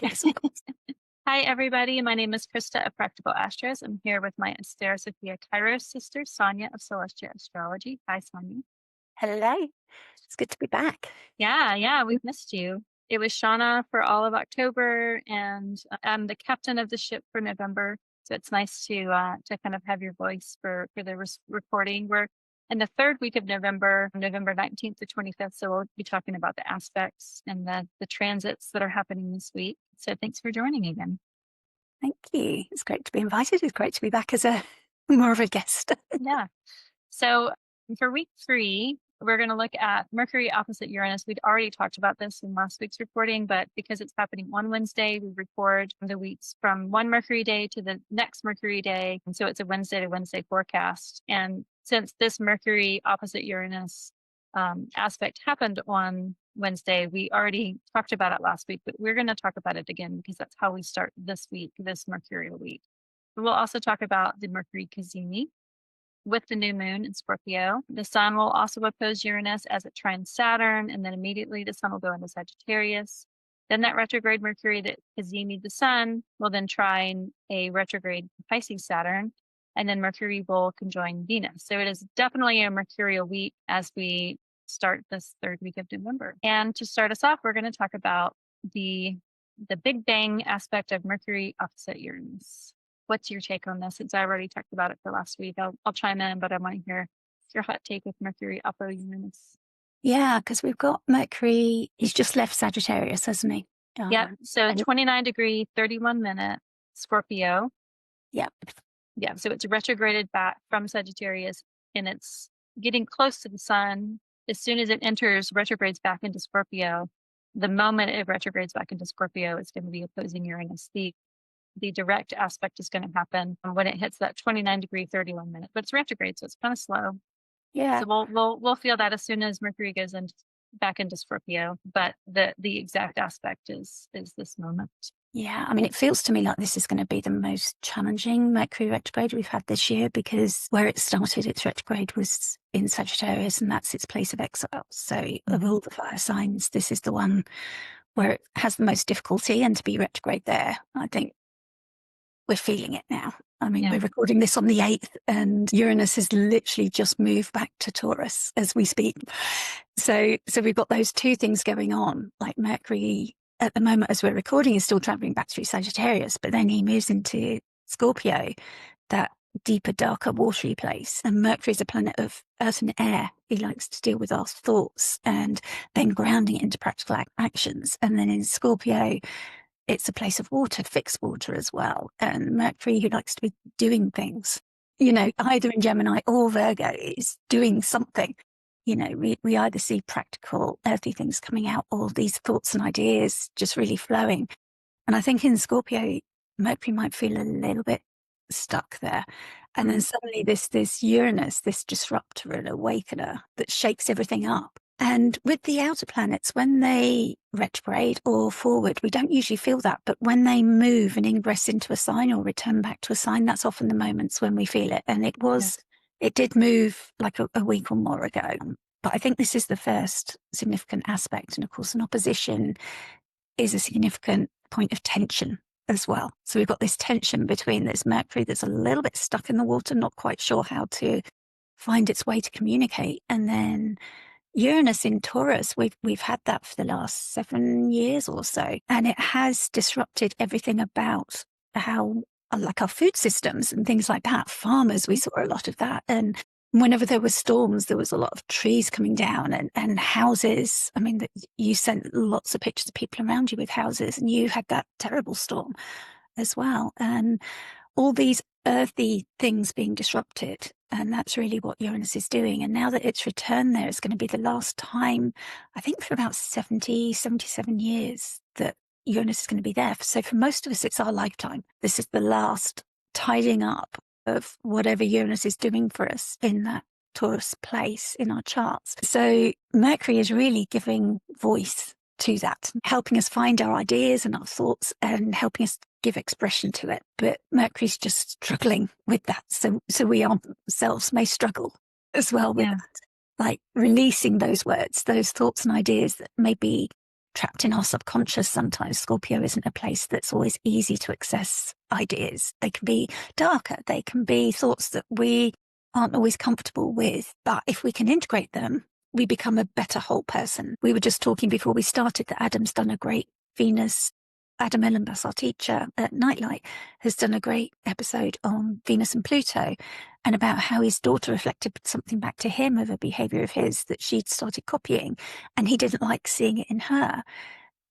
Yes, of course. Hi, everybody. My name is Christa of Practical Astros. I'm here with my Asteri Sofia Kairos sister, Sonia of Celestia Astrology. Hi, Sonia. Hello. It's good to be back. Yeah, we've missed you. It was Shauna for all of October, and I'm the captain of the ship for November. So it's nice to kind of have your voice for the recording. We're in the third week of November, November 19th to 25th. So we'll be talking about the aspects and the transits that are happening this week. So thanks for joining again. Thank you. It's great to be invited. It's great to be back as a more of a guest. Yeah. So for week 3, we're going to look at Mercury opposite Uranus. We'd already talked about this in last week's recording, but because it's happening on Wednesday, we record the weeks from one Mercury day to the next Mercury day. And so it's a Wednesday to Wednesday forecast. And since this Mercury opposite Uranus aspect happened on Wednesday, we already talked about it last week, but we're going to talk about it again because that's how we start this week, this mercurial week. We'll also talk about the Mercury cazimi with the new moon in Scorpio. The sun will also oppose Uranus as it trines Saturn, and then immediately the sun will go into Sagittarius. Then that retrograde Mercury that cazimi the sun will then trine a retrograde Pisces Saturn, and then Mercury will conjoin Venus. So it is definitely a mercurial week as we start this third week of November. And to start us off, we're going to talk about the Big Bang aspect of Mercury opposite Uranus. What's your take on this? Since I already talked about it for last week, I'll chime in, but I want to hear your hot take with Mercury opposite Uranus. Yeah, because we've got Mercury. He's just left Sagittarius, hasn't he? Yep. So 29 degree, 31 minute Scorpio. Yep. Yeah. So it's retrograded back from Sagittarius, and it's getting close to the sun. As soon as it enters, retrogrades back into Scorpio. The moment it retrogrades back into Scorpio, it's going to be opposing Uranus. The direct aspect is going to happen when it hits that 29 degree, 31 minute, but it's retrograde, so it's kind of slow. Yeah. So we'll feel that as soon as Mercury goes back into Scorpio, but the exact aspect is this moment. Yeah, I mean, it feels to me like this is going to be the most challenging Mercury retrograde we've had this year, because where it started, its retrograde was in Sagittarius, and that's its place of exile. So of all the fire signs, this is the one where it has the most difficulty, and to be retrograde there, I think we're feeling it now. I mean, we're recording this on the 8th, and Uranus has literally just moved back to Taurus as we speak. So we've got those two things going on. Like Mercury at the moment, as we're recording, is still traveling back through Sagittarius, but then he moves into Scorpio, that deeper, darker, watery place. And Mercury is a planet of earth and air. He likes to deal with our thoughts and then grounding it into practical actions. And then in Scorpio, it's a place of water, fixed water as well. And Mercury, who likes to be doing things, either in Gemini or Virgo, is doing something. We either see practical, earthy things coming out, or these thoughts and ideas just really flowing. And I think in Scorpio, Mercury might feel a little bit stuck there. And then suddenly this Uranus, this disruptor and awakener that shakes everything up. And with the outer planets, when they retrograde or forward, we don't usually feel that. But when they move and ingress into a sign or return back to a sign, that's often the moments when we feel it. And it did move like a week or more ago. But I think this is the first significant aspect. And of course, an opposition is a significant point of tension as well. So we've got this tension between this Mercury that's a little bit stuck in the water, not quite sure how to find its way to communicate. And then Uranus in Taurus, we've had that for the last 7 years or so, and it has disrupted everything about how, like our food systems and things like that. Farmers, we saw a lot of that. And whenever there were storms, there was a lot of trees coming down and houses. I mean, you sent lots of pictures of people around you with houses, and you had that terrible storm as well. And all these earthy things being disrupted. And that's really what Uranus is doing. And now that it's returned there, it's going to be the last time, I think for about 77 years, that Uranus is going to be there. So for most of us, it's our lifetime. This is the last tidying up of whatever Uranus is doing for us in that Taurus place in our charts. So Mercury is really giving voice to that, helping us find our ideas and our thoughts and helping us give expression to it. But Mercury's just struggling with that. So we ourselves may struggle as well with that, like releasing those words, those thoughts and ideas that may be trapped in our subconscious sometimes. Scorpio isn't a place that's always easy to access ideas. They can be darker. They can be thoughts that we aren't always comfortable with. But if we can integrate them, we become a better whole person. We were just talking before we started that Adam's done a great Venus. Adam Ellenbass, our teacher at Nightlight, has done a great episode on Venus and Pluto and about how his daughter reflected something back to him of a behavior of his that she'd started copying, and he didn't like seeing it in her.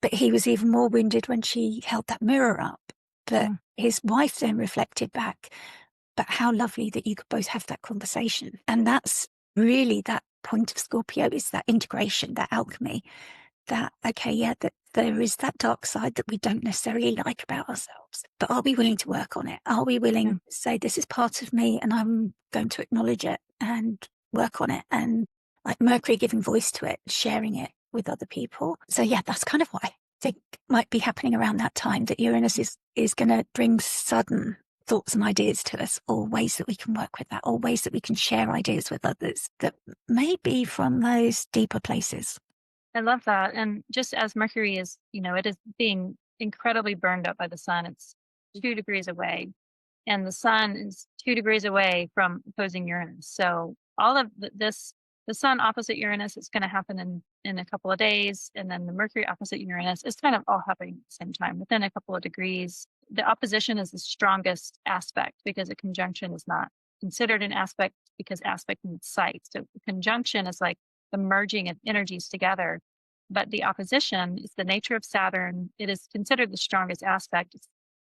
But he was even more wounded when she held that mirror up. But his wife then reflected back, but how lovely that you could both have that conversation. And that's really that point of Scorpio, is that integration, that alchemy, that, okay, yeah, that there is that dark side that we don't necessarily like about ourselves, but are we willing to work on it? Are we willing to say, this is part of me and I'm going to acknowledge it and work on it? And like Mercury, giving voice to it, sharing it with other people. So yeah, that's kind of what I think might be happening around that time, that Uranus is going to bring sudden thoughts and ideas to us, or ways that we can work with that, or ways that we can share ideas with others that may be from those deeper places. I love that. And just as Mercury is, it is being incredibly burned up by the sun. It's 2 degrees away, and the sun is 2 degrees away from opposing Uranus. So all of this, the sun opposite Uranus, is going to happen in a couple of days. And then the Mercury opposite Uranus is kind of all happening at the same time, within a couple of degrees. The opposition is the strongest aspect because a conjunction is not considered an aspect, because aspect means sight. So conjunction is like the merging of energies together. But the opposition is the nature of Saturn. It is considered the strongest aspect.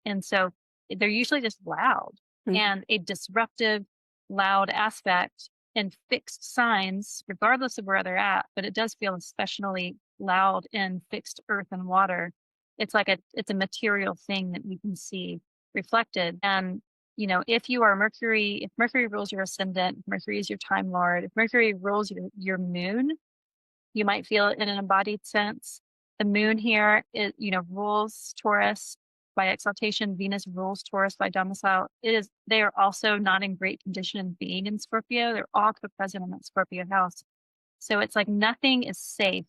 And so they're usually just loud, and a disruptive, loud aspect in fixed signs, regardless of where they're at. But it does feel especially loud in fixed earth and water. It's like it's a material thing that we can see reflected. And if you are Mercury, if Mercury rules your ascendant, Mercury is your time lord, if Mercury rules your moon, you might feel it in an embodied sense. The moon here, rules Taurus by exaltation. Venus rules Taurus by domicile. They are also not in great condition being in Scorpio. They're all co-present in that Scorpio house. So it's like nothing is safe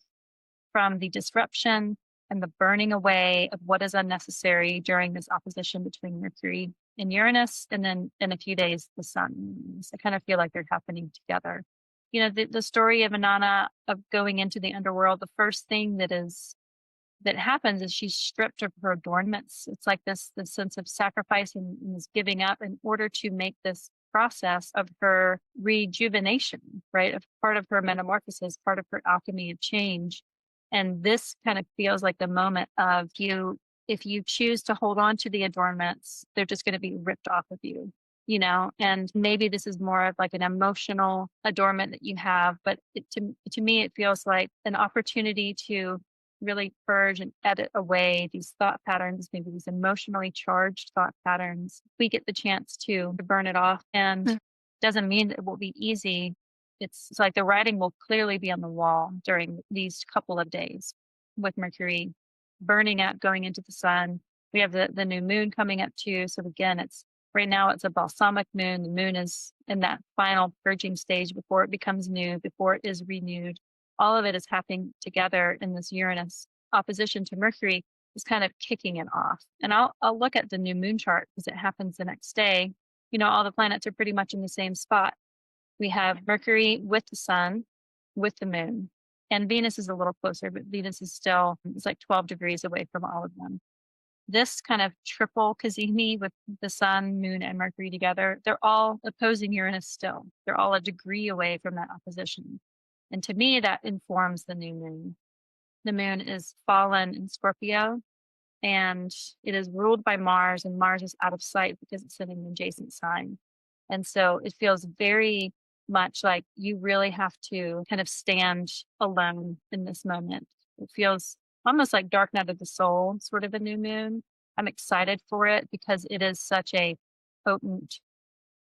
from the disruption and the burning away of what is unnecessary during this opposition between Mercury and Uranus, and then in a few days, the sun. So I kind of feel like they're happening together. The story of Inanna of going into the underworld, the first thing that happens is she's stripped of her adornments. It's like this sense of sacrifice and this giving up in order to make this process of her rejuvenation, right? Of part of her metamorphosis, part of her alchemy of change. And this kind of feels like the moment of if you choose to hold on to the adornments, they're just going to be ripped off of you. And maybe this is more of like an emotional adornment that you have, but to me, it feels like an opportunity to really purge and edit away these thought patterns, maybe these emotionally charged thought patterns. We get the chance to burn it off, and doesn't mean that it will be easy. It's like the writing will clearly be on the wall during these couple of days with Mercury burning out, going into the sun. We have the new moon coming up too. So again, right now it's a balsamic moon. The moon is in that final purging stage before it becomes new, before it is renewed. All of it is happening together in this Uranus opposition to Mercury is kind of kicking it off. And I'll look at the new moon chart because it happens the next day. All the planets are pretty much in the same spot. We have Mercury with the sun, with the moon, and Venus is a little closer, but Venus is still, it's like 12 degrees away from all of them. This kind of triple cazimi with the sun, moon, and Mercury together, they're all opposing Uranus still. They're all a degree away from that opposition. And to me, that informs the new moon. The moon is fallen in Scorpio, and it is ruled by Mars, and Mars is out of sight because it's in an adjacent sign. And so it feels very much like you really have to kind of stand alone in this moment. It feels almost like dark night of the soul, sort of a new moon. I'm excited for it because it is such a potent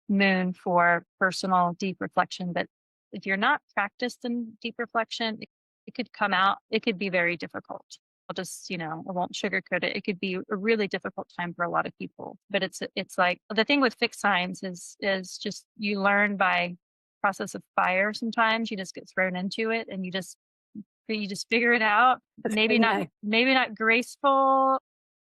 moon for personal deep reflection. But if you're not practiced in deep reflection, it could come out, it could be very difficult. I'll just, I won't sugarcoat it. It could be a really difficult time for a lot of people. But it's like the thing with fixed signs is just you learn by process of fire. Sometimes you just get thrown into it and you just you just figure it out. Maybe not graceful,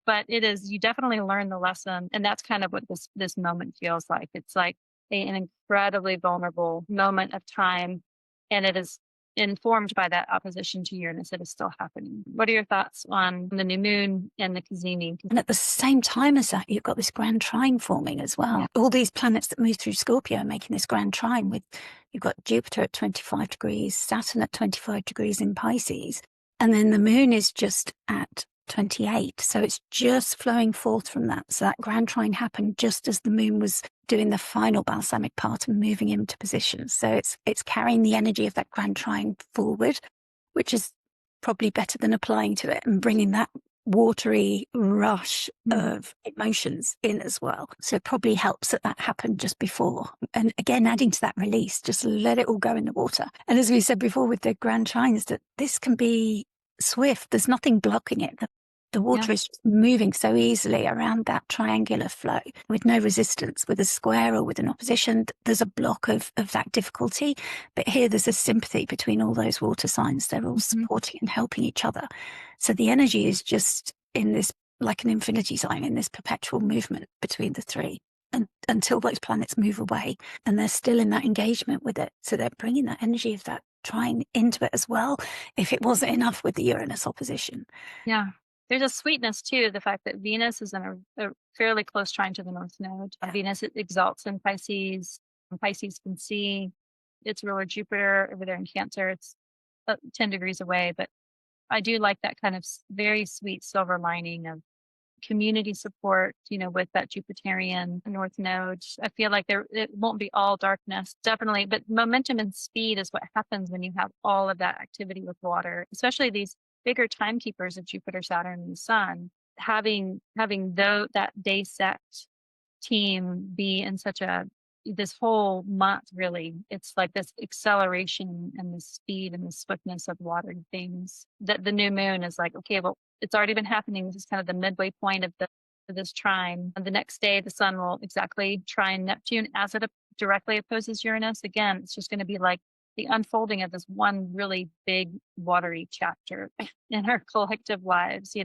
but it is, you definitely learn the lesson. And that's kind of what this moment feels like. It's like an incredibly vulnerable moment of time. And it is informed by that opposition to Uranus that is still happening. What are your thoughts on the new moon and the cazimi? And at the same time as that, you've got this grand trine forming as well. Yeah. All these planets that move through Scorpio are making this grand trine with, you've got Jupiter at 25 degrees, Saturn at 25 degrees in Pisces, and then the moon is just at 28. So it's just flowing forth from that. So that grand trine happened just as the moon was doing the final balsamic part and moving into position. So it's carrying the energy of that grand trine forward, which is probably better than applying to it and bringing that watery rush of emotions in as well. So it probably helps that happened just before. And again, adding to that release, just let it all go in the water. And as we said before with the grand trines, that this can be swift. There's nothing blocking it. The water is just moving so easily around that triangular flow with no resistance. With a square or with an opposition, there's a block of that difficulty. But here there's a sympathy between all those water signs. They're all supporting and helping each other. So the energy is just in this, like an infinity sign, in this perpetual movement between the three until those planets move away. And they're still in that engagement with it. So they're bringing that energy of that trine into it as well, if it wasn't enough with the Uranus opposition. Yeah. There's a sweetness too, the fact that Venus is in a fairly close trine to the North Node. Venus exalts in Pisces, and Pisces can see its ruler Jupiter over there in Cancer. It's 10 degrees away, but I do like that kind of very sweet silver lining of community support, with that Jupiterian North Node. I feel like it won't be all darkness, definitely, but momentum and speed is what happens when you have all of that activity with water, especially these bigger timekeepers of Jupiter, Saturn, and the Sun. Having that day set team be in this whole month, really, it's like this acceleration and the speed and the swiftness of water things. That the new moon is like, okay, well, it's already been happening. This is kind of the midway point of this trine. And the next day, the Sun will exactly trine Neptune as it directly opposes Uranus. Again, it's just going to be like the unfolding of this one really big watery chapter in our collective lives.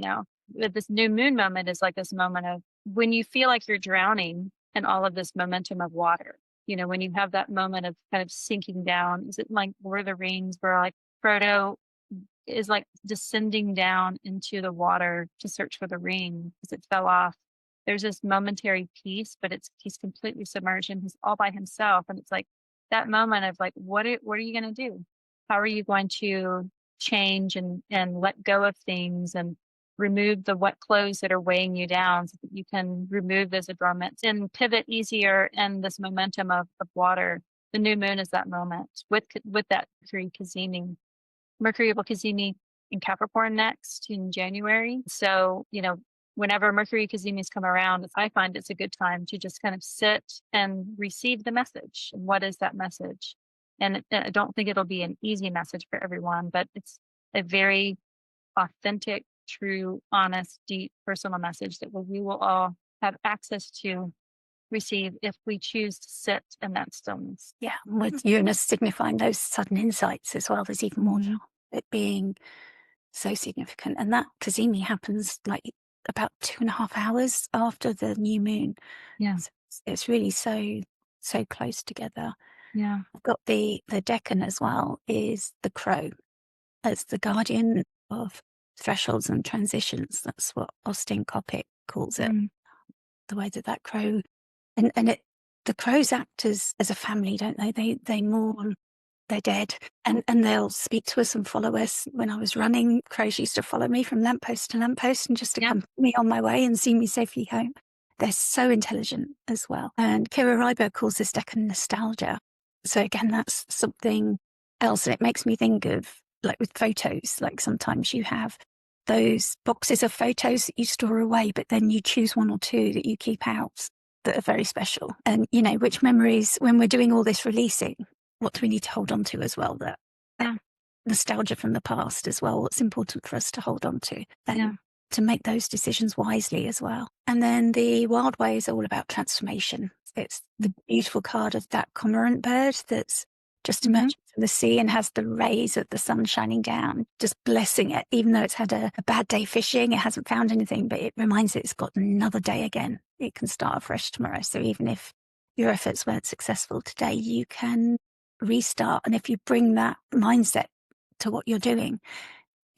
This new moon moment is like this moment of when you feel like you're drowning in all of this momentum of water. When you have that moment of kind of sinking down. Is it like Lord of the Rings, where like Frodo is like descending down into the water to search for the ring because it fell off? There's this momentary peace, but he's completely submerged and he's all by himself. And it's like that moment of like, what are you going to do? How are you going to change and let go of things and remove the wet clothes that are weighing you down so that you can remove those adornments and pivot easier in this momentum of water? The new moon is that moment with that Mercury cazimi. Mercury will cazimi in Capricorn next in January. So, whenever Mercury cazimis come around, I find it's a good time to just kind of sit and receive the message. And what is that message? And I don't think it'll be an easy message for everyone, but it's a very authentic, true, honest, deep, personal message that we will all have access to receive if we choose to sit in that stillness. Yeah, with Uranus signifying those sudden insights as well. There's even more it being so significant. And that cazimi happens like about 2.5 hours after the new moon. Yeah. So it's really so close together. Yeah. I've got the decan as well, is the crow as the guardian of thresholds and transitions. That's what Austin Coppock calls it. The way that crow and the crows act as a family, don't they? They mourn their dead and they'll speak to us and follow us. When I was running, crows used to follow me from lamppost to lamppost and just accompany me on my way and see me safely home. They're so intelligent as well. And Kira Reiber calls this decan nostalgia. So again, that's something else. And it makes me think of, like with photos, like sometimes you have those boxes of photos that you store away, but then you choose one or two that you keep out that are very special. And, which memories, when we're doing all this releasing, what do we need to hold on to as well? That nostalgia from the past as well. What's important for us to hold on to and to make those decisions wisely as well. And then the Wild Way is all about transformation. It's the beautiful card of that cormorant bird that's just emerging from the sea and has the rays of the sun shining down, just blessing it, even though it's had a bad day fishing, it hasn't found anything, but it reminds it it's got another day again. It can start afresh tomorrow. So even if your efforts weren't successful today, you can restart. And if you bring that mindset to what you're doing,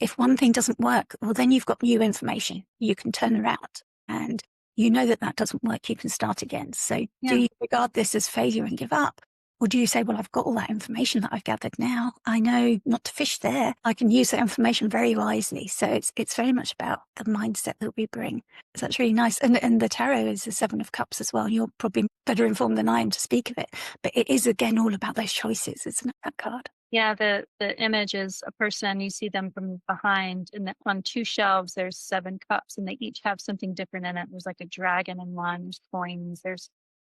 if one thing doesn't work, well, then you've got new information you can turn around, and you know that doesn't work, you can start again. So do you regard this as failure and give up? Or do you say, well, I've got all that information that I've gathered now. I know not to fish there. I can use that information very wisely. So it's very much about the mindset that we bring. So that's really nice. And the tarot is the Seven of Cups as well. You're probably better informed than I am to speak of it. But it is, again, all about those choices, isn't it, that card? Yeah, the image is a person, you see them from behind, and on 2 shelves, there's 7 cups, and they each have something different in it. There's like a dragon in one, there's coins, there's,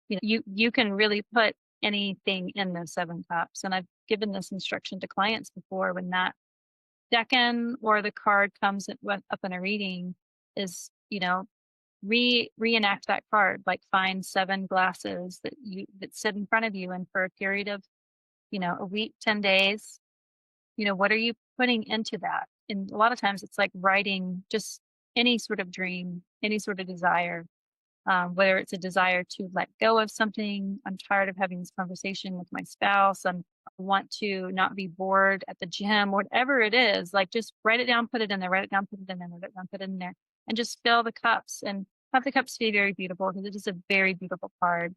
you can really put anything in those 7 cups. And I've given this instruction to clients before, when that decan or the card comes up in a reading, is, reenact that card, like find 7 glasses that sit in front of you, and for a period of a week, 10 days, what are you putting into that? And a lot of times it's like writing just any sort of dream, any sort of desire, whether it's a desire to let go of something. I'm tired of having this conversation with my spouse. I want to not be bored at the gym, whatever it is, like just write it down, put it in there, write it down, put it in there, write it down, put it in there, and just fill the cups and have the cups be very beautiful, because it is a very beautiful card.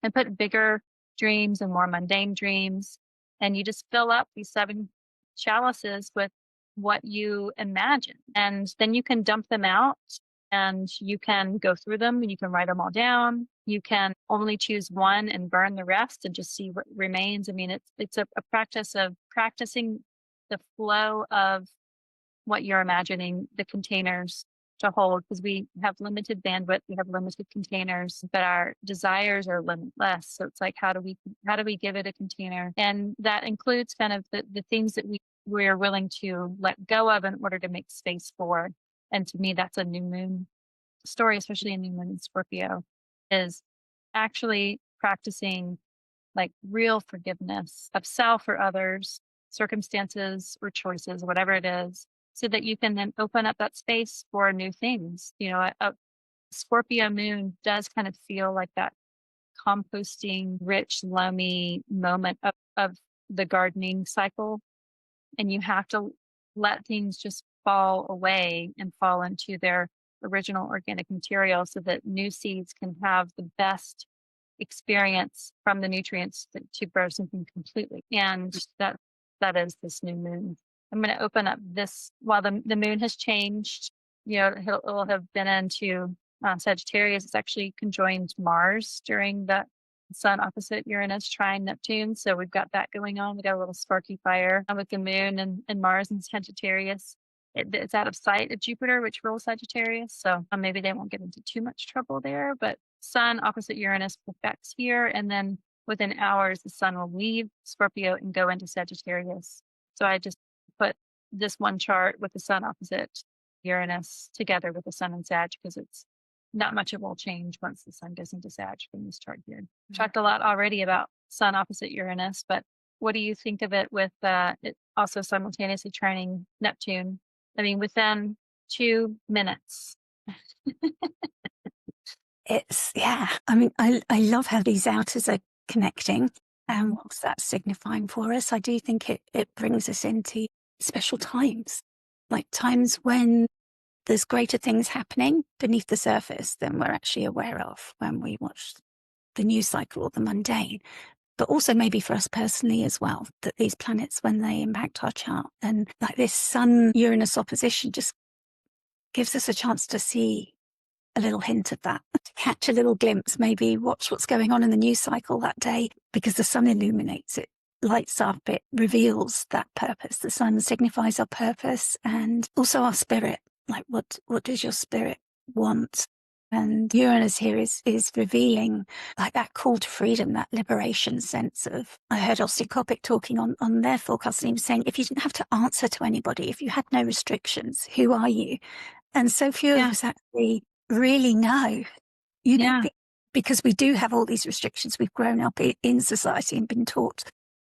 And put bigger dreams and more mundane dreams, and you just fill up these 7 chalices with what you imagine, and then you can dump them out, and you can go through them, and you can write them all down. You can only choose one and burn the rest and just see what remains. I mean, it's a practice of practicing the flow of what you're imagining the containers to hold, because we have limited bandwidth, we have limited containers, but our desires are limitless. So it's like, how do we give it a container? And that includes kind of the things that we're willing to let go of in order to make space for. And to me, that's a new moon story, especially a new moon in Scorpio, is actually practicing like real forgiveness of self or others, circumstances or choices, whatever it is, so that you can then open up that space for new things. A Scorpio moon does kind of feel like that composting, rich, loamy moment of the gardening cycle. And you have to let things just fall away and fall into their original organic material, so that new seeds can have the best experience from the nutrients to grow something completely. And that is this new moon. I'm going to open up this while the moon has changed. It'll have been into Sagittarius. It's actually conjoined Mars during the Sun opposite Uranus trine Neptune. So we've got that going on. We got a little sparky fire with the moon and Mars and Sagittarius. It's out of sight of Jupiter, which rules Sagittarius. So maybe they won't get into too much trouble there. But Sun opposite Uranus perfects here. And then within hours, the Sun will leave Scorpio and go into Sagittarius. So I just put this one chart with the Sun opposite Uranus together with the Sun and Sag, because it's not much it will change once the Sun goes into Sag from this chart here. We've talked a lot already about Sun opposite Uranus, but what do you think of it with it also simultaneously trining Neptune? I mean, within 2 minutes. I mean, I love how these outers are connecting. And what's that signifying for us? I do think it brings us into special times, like times when there's greater things happening beneath the surface than we're actually aware of when we watch the news cycle or the mundane. But also maybe for us personally as well, that these planets, when they impact our chart, and like this Sun-Uranus opposition just gives us a chance to see a little hint of that, to catch a little glimpse, maybe watch what's going on in the news cycle that day, because the Sun illuminates it, lights up, it reveals that purpose. The Sun signifies our purpose and also our spirit. Like, what does your spirit want? And Uranus here is revealing like that call to freedom, that liberation sense of, I heard Osteocopic talking on their forecast, and he was saying, if you didn't have to answer to anybody, if you had no restrictions, who are you? And so few of us actually really know, because we do have all these restrictions. We've grown up in society and been taught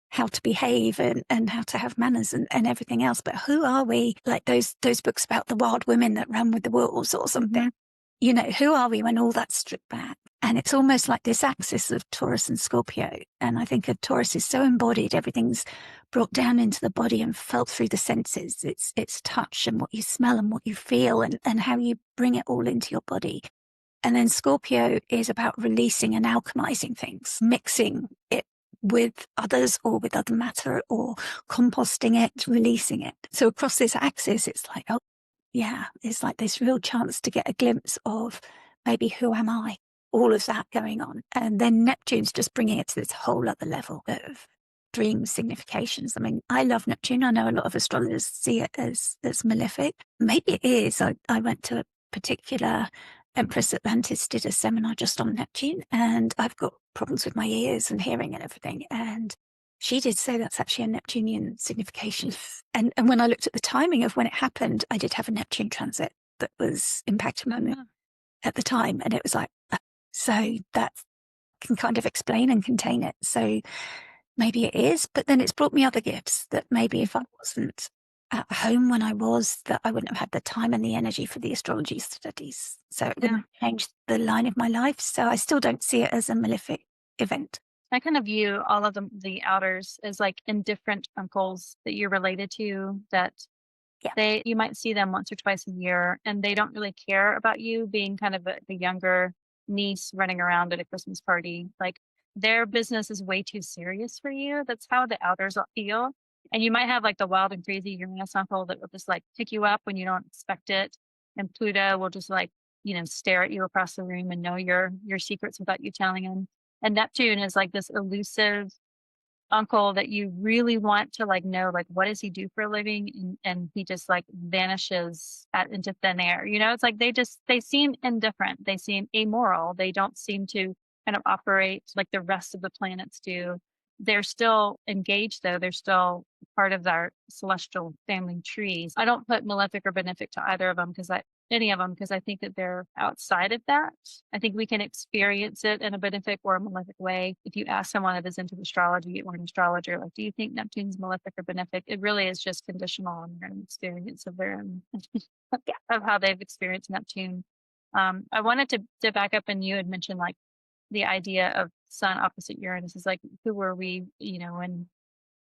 how to behave and how to have manners and everything else. But who are we? Like those books about the wild women that ran with the wolves or something. You know, who are we when all that's stripped back? And it's almost like this axis of Taurus and Scorpio. And I think of Taurus is so embodied, everything's brought down into the body and felt through the senses. It's touch and what you smell and what you feel and how you bring it all into your body. And then Scorpio is about releasing and alchemizing things, mixing it with others or with other matter or composting it, releasing it. So across this axis, it's like, oh, yeah, it's like this real chance to get a glimpse of maybe who am I? All of that going on. And then Neptune's just bringing it to this whole other level of dream significations. I mean, I love Neptune. I know a lot of astrologers see it as malefic. Maybe it is. I went to a particular Empress Atlantis did a seminar just on Neptune, and I've got problems with my ears and hearing and everything. And she did say that's actually a Neptunian signification. And when I looked at the timing of when it happened, I did have a Neptune transit that was impacting my moon at the time. And it was like, so that can kind of explain and contain it. So maybe it is, but then it's brought me other gifts that maybe if I wasn't at home when I was, that I wouldn't have had the time and the energy for the astrology studies. So it wouldn't change the line of my life. So I still don't see it as a malefic event. I kind of view all of the outers as like indifferent uncles that you're related to, that you might see them once or twice a year and they don't really care about you being kind of the younger niece running around at a Christmas party. Like their business is way too serious for you. That's how the outers feel. And you might have like the wild and crazy Uranus uncle that will just like pick you up when you don't expect it. And Pluto will just like, stare at you across the room and know your secrets without you telling him. And Neptune is like this elusive uncle that you really want to like know, like, what does he do for a living? And he just like vanishes into thin air. It's like they seem indifferent. They seem amoral. They don't seem to kind of operate like the rest of the planets do. They're still engaged though. They're still part of our celestial family trees. I don't put malefic or benefic to either of them because I think that they're outside of that. I think we can experience it in a benefic or a malefic way. If you ask someone that is into astrology or an astrologer, like, do you think Neptune's malefic or benefic? It really is just conditional on their experience of their of how they've experienced Neptune. I wanted to back up, and you had mentioned like the idea of Sun opposite Uranus is like, who were we, when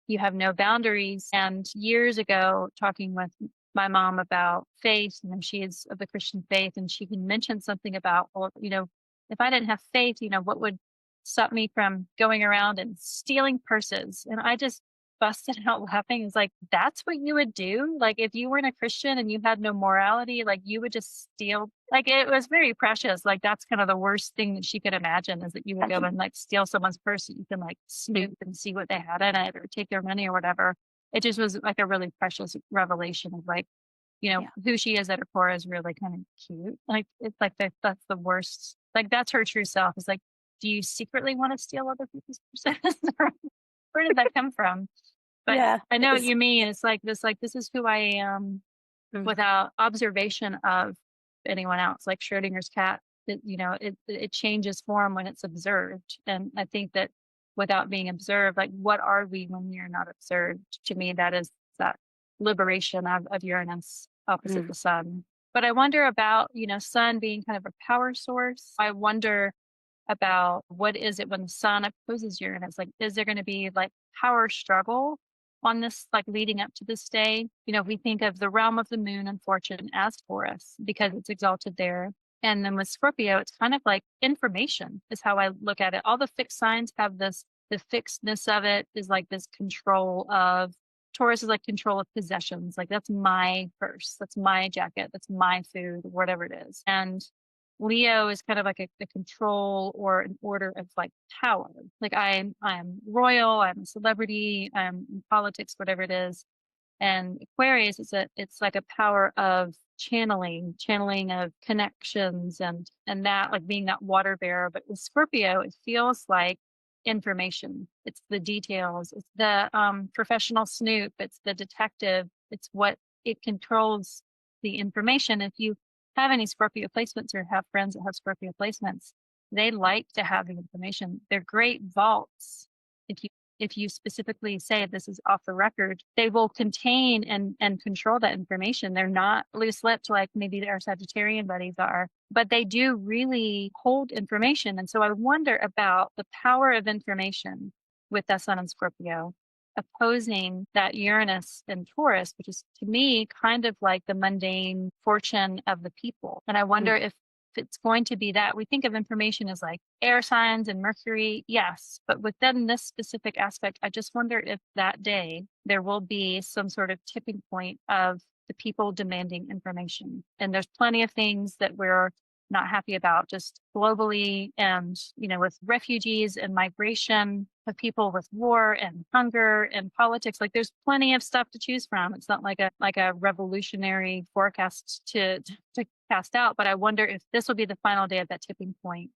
you have no boundaries. And years ago, talking with my mom about faith, and she is of the Christian faith, and she can mention something about, well, if I didn't have faith, what would stop me from going around and stealing purses? And I just busted out laughing. It's like, that's what you would do? Like, if you weren't a Christian and you had no morality, like you would just steal. Like, it was very precious. Like, that's kind of the worst thing that she could imagine, is that you would go and like steal someone's purse and you can like snoop and see what they had in it or take their money or whatever. It just was like a really precious revelation of like, who she is at her core is really kind of cute. Like, it's like that's the worst. Like, that's her true self. Is like, do you secretly want to steal other people's purses? Where did that come from? But I know what you mean. It's like this is who I am without observation of anyone else. Like Schrodinger's cat, it changes form when it's observed. And I think that without being observed, like, what are we when we are not observed? To me, that is that liberation of Uranus opposite the sun. But I wonder about, sun being kind of a power source. I wonder about what is it when the sun opposes Uranus? Like, is there going to be like power struggle on this, like leading up to this day? We think of the realm of the moon and fortune as Taurus because it's exalted there. And then with Scorpio, it's kind of like information is how I look at it. All the fixed signs have this, the fixedness of it is like this control of. Taurus is like control of possessions. Like, that's my purse, that's my jacket, that's my food, whatever it is. And Leo is kind of like the control or an order of like power. Like, I'm royal, I'm a celebrity, I'm in politics, whatever it is. And Aquarius it's like a power of channeling of connections and that, like being that water bearer. But with Scorpio, it feels like information. It's the details. It's the professional snoop. It's the detective. It's what it controls the information. If you have any Scorpio placements or have friends that have Scorpio placements, they like to have the information. They're great vaults. If you if you specifically say this is off the record, they will contain and control that information. They're not loose-lipped like maybe our Sagittarian buddies are, but they do really hold information. And so I wonder about the power of information with that Sun and Scorpio opposing that Uranus and Taurus, which is to me kind of like the mundane fortune of the people. And I wonder if it's going to be that. We think of information as like air signs and Mercury, yes, but within this specific aspect, I just wonder if that day there will be some sort of tipping point of the people demanding information. And there's plenty of things that we're not happy about just globally, and with refugees and migration of people, with war and hunger and politics. Like there's plenty of stuff to choose from. It's not like a revolutionary forecast to cast out, but I wonder if this will be the final day of that tipping point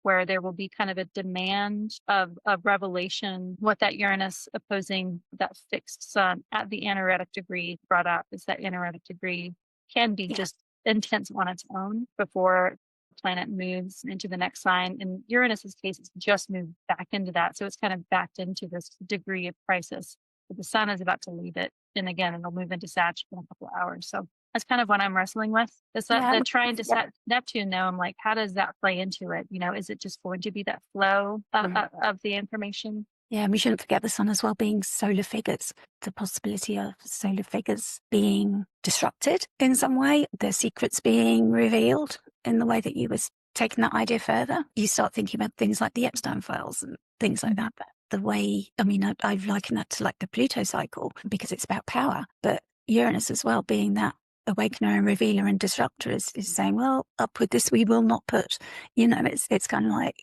where there will be kind of a demand of revelation. What that Uranus opposing that fixed Sun at the anaretic degree brought up is that anaretic degree can be just intense on its own before the planet moves into the next sign. In Uranus's case, it's just moved back into that. So it's kind of backed into this degree of crisis. But the Sun is about to leave it. And again, it'll move into Sag in a couple of hours. So that's kind of what I'm wrestling with. The trying to set Neptune, though, I'm like, how does that play into it? Is it just going to be that flow of the information? Yeah, and we shouldn't forget the Sun as well being solar figures, the possibility of solar figures being disrupted in some way, their secrets being revealed in the way that you was taking that idea further. You start thinking about things like the Epstein files and things like that. The way, I liken that to like the Pluto cycle because it's about power, but Uranus as well being that awakener and revealer and disruptor is saying, well, up with this we will not put. It's kind of like...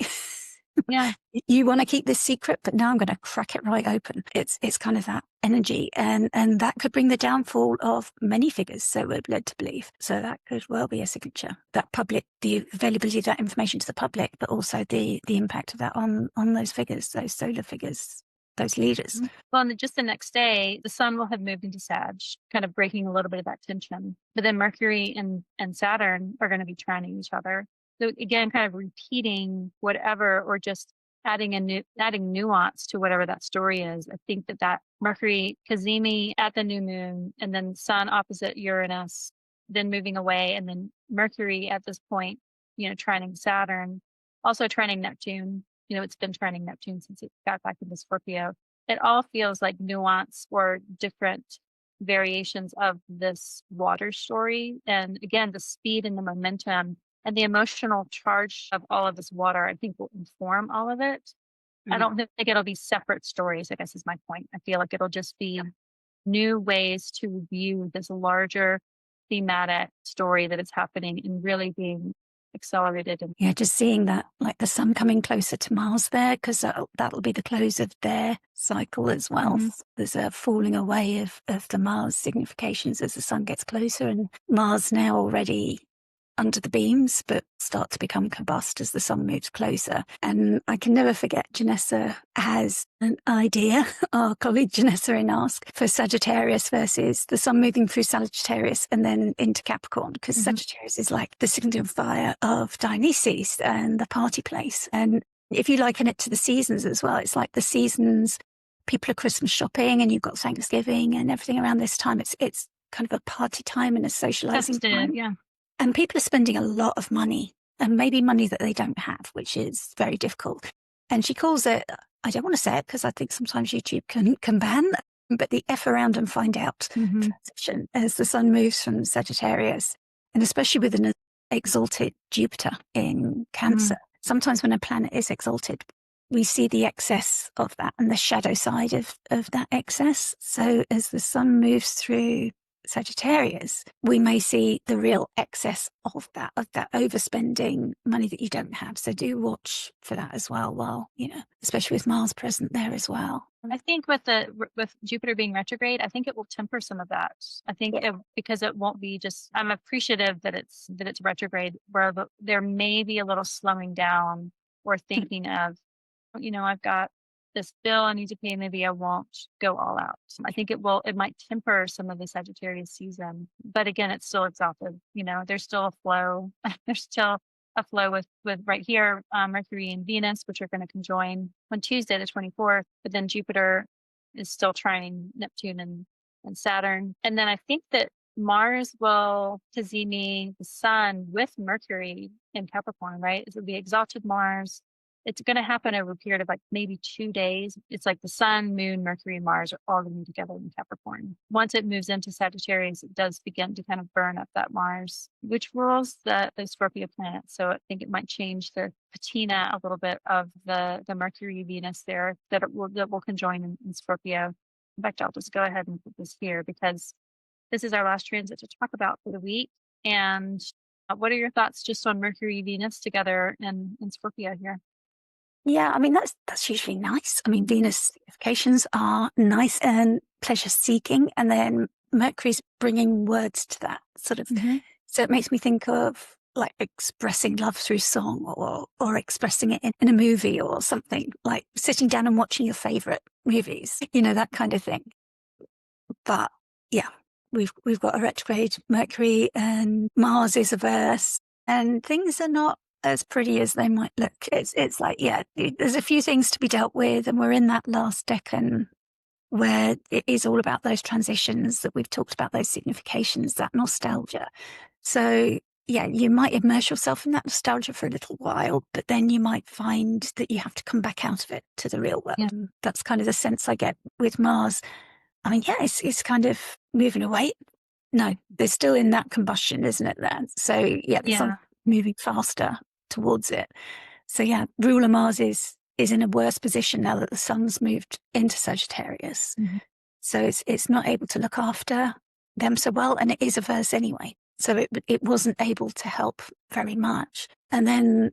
Yeah. You want to keep this secret, but now I'm going to crack it right open. It's kind of that energy, and that could bring the downfall of many figures, so we're led to believe. So that could well be a signature. That public, the availability of that information to the public, but also the impact of that on those figures, those solar figures, those leaders. Well, and just the next day, the Sun will have moved into Sag, kind of breaking a little bit of that tension. But then Mercury and Saturn are going to be trining each other. So again, kind of repeating whatever, or just adding nuance to whatever that story is. I think that Mercury Cazimi at the new moon, and then Sun opposite Uranus, then moving away, and then Mercury at this point, trining Saturn, also trining Neptune. It's been trining Neptune since it got back into Scorpio. It all feels like nuance or different variations of this water story. And again, the speed and the momentum and the emotional charge of all of this water, I think, will inform all of it. I don't think it'll be separate stories, I guess is my point. I feel like it'll just be new ways to view this larger thematic story that is happening and really being accelerated. Yeah, just seeing that, like the Sun coming closer to Mars there, because that'll be the close of their cycle as well. There's a falling away of the Mars significations as the Sun gets closer, and Mars now already under the beams, but start to become combust as the Sun moves closer. And I can never forget, Janessa has an idea, our colleague Janessa in Ask, for Sagittarius versus the Sun moving through Sagittarius and then into Capricorn, because Sagittarius is like the signifier of Dionysus and the party place. And if you liken it to the seasons as well, it's like the seasons, people are Christmas shopping and you've got Thanksgiving and everything around this time. It's kind of a party time and a socializing time. Yeah. And people are spending a lot of money, and maybe money that they don't have, which is very difficult. And she calls it, I don't want to say it because I think sometimes YouTube can ban, but the F around and find out transition as the Sun moves from Sagittarius, and especially with an exalted Jupiter in Cancer. Sometimes when a planet is exalted, we see the excess of that and the shadow side of that excess. So as the Sun moves through Sagittarius, we may see the real excess of that overspending money that you don't have. So do watch for that as well, while, especially with Mars present there as well. I think with Jupiter being retrograde, I think it will temper some of that. I think because it won't be just, I'm appreciative that it's retrograde, where there may be a little slowing down or thinking of, I've got this bill I need to pay, maybe I won't go all out. I think it might temper some of the Sagittarius season, but again, it's still exalted. There's still a flow. There's still a flow with right here, Mercury and Venus, which are going to conjoin on Tuesday, the 24th, but then Jupiter is still trining Neptune and Saturn. And then I think that Mars will Cazimi the Sun with Mercury in Capricorn, right? It'll be exalted Mars. It's going to happen over a period of like maybe 2 days. It's like the Sun, Moon, Mercury, and Mars are all going to be together in Capricorn. Once it moves into Sagittarius, it does begin to kind of burn up that Mars, which rules the Scorpio planet. So I think it might change the patina a little bit of the Mercury Venus there that will conjoin in Scorpio. In fact, I'll just go ahead and put this here because this is our last transit to talk about for the week. And what are your thoughts just on Mercury Venus together in Scorpio here? Yeah, I mean, that's usually nice. I mean, Venus significations are nice and pleasure seeking. And then Mercury's bringing words to that sort of. Mm-hmm. So it makes me think of like expressing love through song or expressing it in a movie or something, like sitting down and watching your favorite movies, that kind of thing. But yeah, we've got a retrograde Mercury and Mars is averse and things are not as pretty as they might look. It's like, yeah, there's a few things to be dealt with, and we're in that last decan where it is all about those transitions that we've talked about, those significations, that nostalgia. So yeah, you might immerse yourself in that nostalgia for a little while, but then you might find that you have to come back out of it to the real world. Yeah. And that's kind of the sense I get with Mars. I mean, yeah, it's kind of moving away. No, they're still in that combustion, isn't it there? So yeah, there's moving faster towards it. So yeah, ruler Mars is in a worse position now that the Sun's moved into Sagittarius. Mm-hmm. So it's not able to look after them so well, and it is averse anyway. So it wasn't able to help very much. And then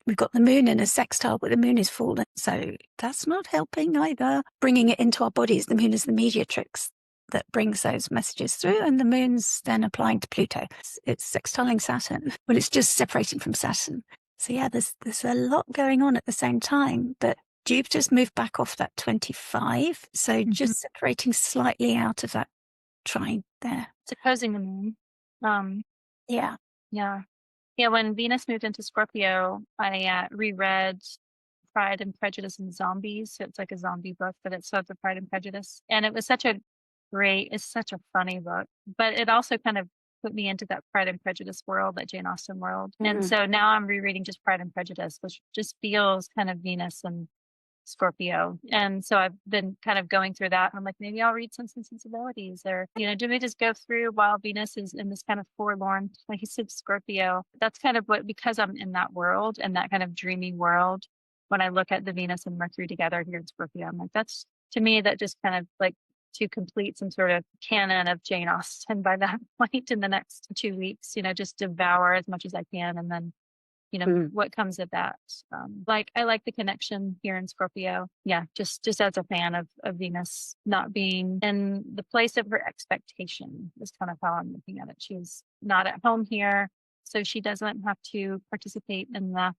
we've got the moon in a sextile, but the moon is fallen. So that's not helping either. Bringing it into our bodies, the moon is the mediatrix that brings those messages through, and the moon's then applying to Pluto. It's sextiling Saturn, but it's just separating from Saturn. So yeah, there's a lot going on at the same time, but Jupiter's moved back off that 25. So just separating slightly out of that trine there. It's opposing the moon. Yeah. When Venus moved into Scorpio, I reread Pride and Prejudice and Zombies. So it's like a zombie book, but it's sort of Pride and Prejudice. And it was it's such a funny book, but it also kind of put me into that Pride and Prejudice world, that Jane Austen world. Mm-hmm. And so now I'm rereading just Pride and Prejudice, which just feels kind of Venus and Scorpio. And so I've been kind of going through that. And I'm like, maybe I'll read Sense and Sensibilities, or, do we just go through while Venus is in this kind of forlorn place of Scorpio? That's kind of because I'm in that world and that kind of dreamy world. When I look at the Venus and Mercury together here in Scorpio, I'm like, that's, to me, that just kind of like to complete some sort of canon of Jane Austen by that point in the next 2 weeks, just devour as much as I can. And then, what comes of that. I like the connection here in Scorpio. Yeah, just as a fan of Venus not being in the place of her expectation is kind of how I'm looking at it. She's not at home here, so she doesn't have to participate in the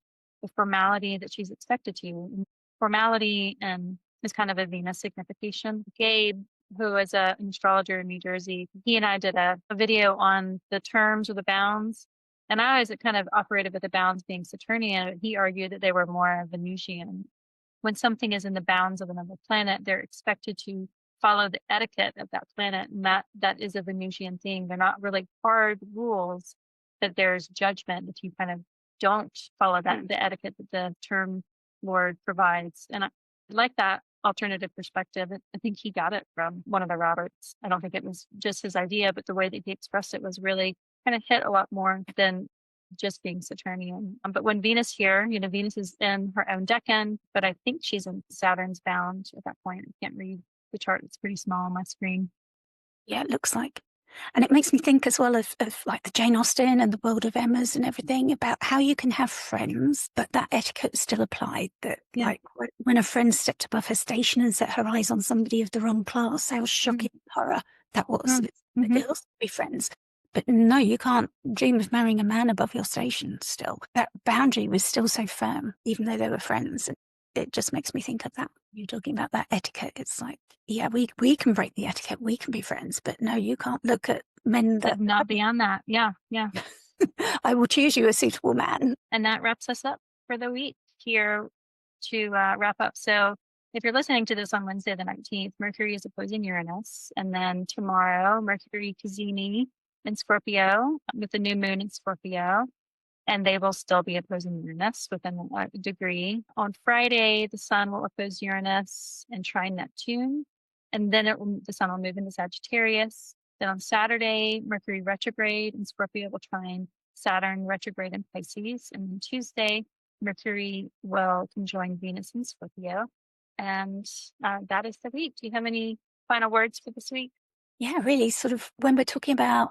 formality that she's expected to. Formality and is kind of a Venus signification. Gabe, who is an astrologer in New Jersey, he and I did a video on the terms or the bounds. And I always kind of operated with the bounds being Saturnian. He argued that they were more Venusian. When something is in the bounds of another planet, they're expected to follow the etiquette of that planet. And that is a Venusian thing. They're not really hard rules, but there's judgment if you kind of don't follow the etiquette that the term Lord provides. And I like that alternative perspective. I think he got it from one of the Roberts. I don't think it was just his idea, but the way that he expressed it was really kind of hit a lot more than just being Saturnian. But when Venus here, Venus is in her own decan, but I think she's in Saturn's bound at that point. I can't read the chart. It's pretty small on my screen. Yeah, it looks like. And it makes me think as well of like the Jane Austen and the world of Emma's and everything, about how you can have friends, but that etiquette still applied. That like when a friend stepped above her station and set her eyes on somebody of the wrong class, how shocking horror that was. Mm-hmm. They'll also be friends. But no, you can't dream of marrying a man above your station still. That boundary was still so firm, even though they were friends. And it just makes me think of that. You're talking about that etiquette. It's like, yeah, we can break the etiquette. We can be friends. But no, you can't look at men that... Not beyond that. Yeah. I will choose you a suitable man. And that wraps us up for the week here to wrap up. So if you're listening to this on Wednesday, the 19th, Mercury is opposing Uranus. And then tomorrow, Mercury Cazimi in Scorpio with the new moon in Scorpio. And they will still be opposing Uranus within a degree. On Friday, the sun will oppose Uranus and trine Neptune. And then the sun will move into Sagittarius. Then on Saturday, Mercury retrograde in Scorpio will trine Saturn retrograde in Pisces. And then Tuesday, Mercury will conjoin Venus in Scorpio. And that is the week. Do you have any final words for this week? Yeah, really sort of when we're talking about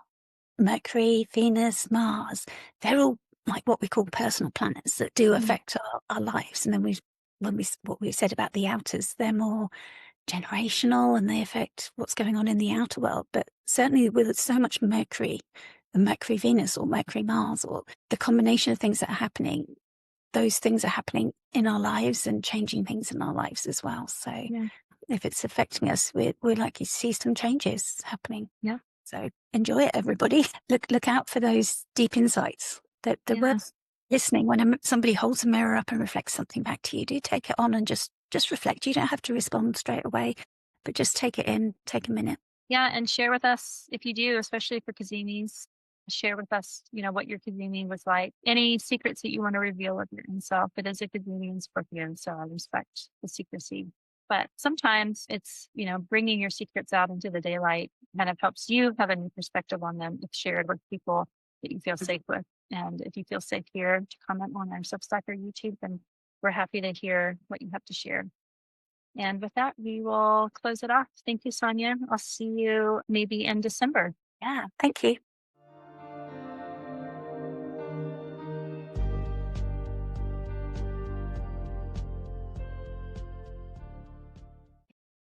Mercury, Venus, Mars, they're all like what we call personal planets that do affect our lives. And then what we said about the outers, they're more generational and they affect what's going on in the outer world. But certainly with so much Mercury, and Mercury Venus or Mercury Mars, or the combination of things that are happening, those things are happening in our lives and changing things in our lives as well. So if it's affecting us, we're likely to see some changes happening. Yeah. So enjoy it, everybody. Look out for those deep insights that worth listening. When somebody holds a mirror up and reflects something back to you, do take it on and just reflect. You don't have to respond straight away, but just take it in, take a minute. Yeah, and share with us if you do, especially for Kazimis. Share with us, what your Kazimi was like. Any secrets that you want to reveal of your own self. It is a Kazimi in Scorpio, so I respect the secrecy. But sometimes it's, bringing your secrets out into the daylight kind of helps you have a new perspective on them if shared with people that you feel safe with. And if you feel safe here to comment on our Substack or YouTube, then we're happy to hear what you have to share. And with that, we will close it off. Thank you, Sonia. I'll see you maybe in December. Yeah, thank you.